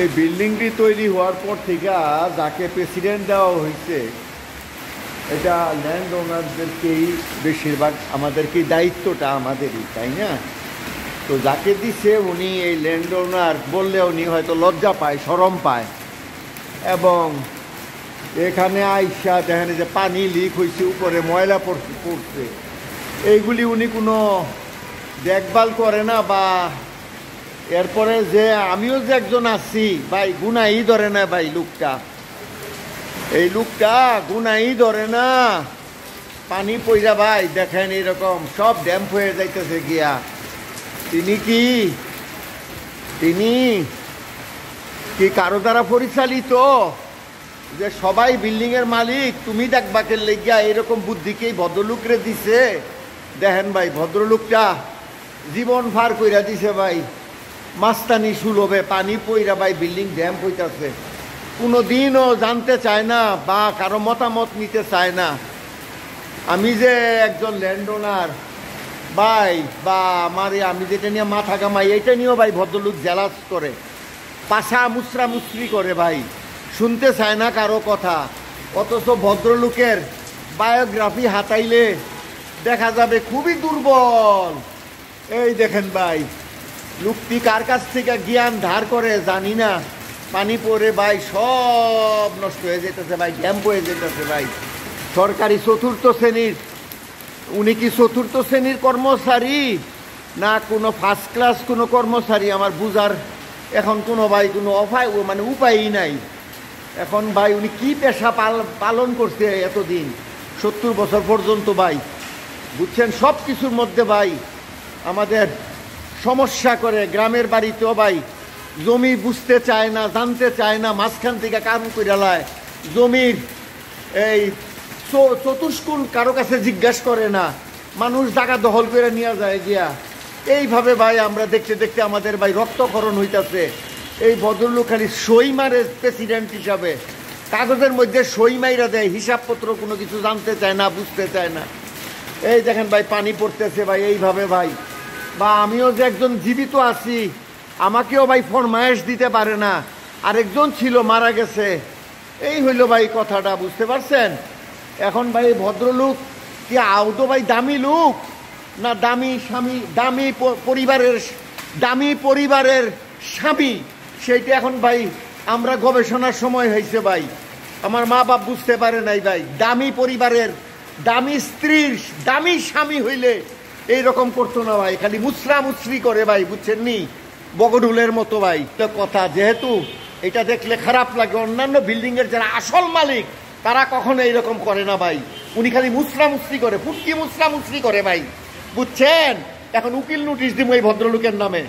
এই বিল্ডিংটি তৈরি হওয়ার পর থেকে যাকে প্রেসিডেন্ট দেওয়া হয়েছে এটা ল্যান্ড ওনারদেরকেই বেশিরভাগ, আমাদেরকেই দায়িত্বটা আমাদেরই, তাই না? তো যাকে দিছে উনি এই ল্যান্ড ওনার বললে উনি হয়তো লজ্জা পায়, শরম পায়। এবং এখানে আইসা দেখেন যে পানি লিক হয়েছে, উপরে ময়লা পড়ছে, এইগুলি উনি কোনো দেখভাল করে না। বা এরপরে যে আমিও যে একজন আছি ভাই, গুনাই ধরে না ভাই, এই লোকটা গুনাই ধরে না। পানি পইরা ভাই দেখেন এরকম সব ড্যাম্প হয়ে যাইতেছে গিয়া। তিনি কি কারো দ্বারা পরিচালিত যে সবাই বিল্ডিং এর মালিক? তুমি দেখবাকে লেগিয়া এরকম বুদ্ধিকেই ভদ্রলোকরে দিছে। দেখেন ভাই ভদ্রলোকটা জীবন ফার কইরা দিছে ভাই, মাস্তানি সুলভে পানি পইরা ভাই বিল্ডিং ড্যাম্প হইতাছে। কোনোদিনও জানতে চায় না বা কারো মতামত নিতে চায় না। আমি যে একজন ল্যান্ড ওনার ভাই, বা আমি যেটা নিয়ে মাথা কামাই, এটা নিয়েও ভাই ভদ্রলোক জেলাস করে, পাশা মুসরি করে ভাই, শুনতে চায় না কারো কথা। অথচ ভদ্রলোকের বায়োগ্রাফি হাতাইলে দেখা যাবে খুবই দুর্বল। এই দেখেন ভাই, লোকটি কার কাছ থেকে জ্ঞান ধার করে জানি না, পানি পড়ে ভাই সব নষ্ট হয়ে যেতেছে ভাই, ড্যাম্প হয়ে যেতেছে ভাই। সরকারি চতুর্থ শ্রেণীর, উনি কি চতুর্থ শ্রেণীর কর্মচারী না কোনো ফার্স্ট ক্লাস কোনো কর্মচারী আমার বুঝার এখন কোনো ভাই কোনো উপায়ই নাই। এখন ভাই উনি কি পেশা পালন করছে এতদিন, 70 বছর পর্যন্ত ভাই, বুঝছেন? সব কিছুর মধ্যে ভাই আমাদের সমস্যা করে। গ্রামের বাড়িতেও ভাই জমি বুঝতে চায় না, জানতে চায় না, মাঝখান থেকে কাম করে লায়। জমির এই চতুষ্কুল কারো কাছে জিজ্ঞাসা করে না, মানুষ জায়গা দখল করে নিয়ে যায় গিয়া। এইভাবে ভাই আমরা দেখতে দেখতে আমাদের ভাই রক্তক্ষরণ হইতাছে। এই ভদ্রলোক খালি সই মারে প্রেসিডেন্ট হিসাবে, কাগজের মধ্যে সই মাইরা দেয়, হিসাবপত্র কোনো কিছু জানতে চায় না, বুঝতে চায় না। এই দেখেন ভাই পানি পড়তেছে ভাই এইভাবে ভাই। বা আমিও যে একজন জীবিত আছি, আমাকেও ভাই ফরমায়েশ দিতে পারে না। আরেকজন ছিল মারা গেছে, এই হইল ভাই কথাটা, বুঝতে পারছেন? এখন ভাই ভদ্রলোক কি আদৌ ভাই দামি লোক না দামি স্বামী, দামি পরিবারের স্বামী? সেইটা এখন ভাই আমরা গবেষণার সময় হয়েছে ভাই, আমার মা বাপ বুঝতে পারে নাই ভাই। দামি পরিবারের দামি স্ত্রীর দামি স্বামী হইলে এইরকম করতো না ভাই, খালি মুচরি করে ভাই, বুঝছেন নি? বগডুলের মতো ভাই কথা। যেহেতু এটা দেখলে খারাপ লাগে, অন্যান্য বিল্ডিং এর যারা আসল মালিক তারা কখনো এইরকম করে না ভাই। উনি খালি মুচরি করে, ফুটকি মুচরি করে ভাই, বুঝছেন? এখন উকিল নোটিশ দিব এই ভদ্রলোকের নামে।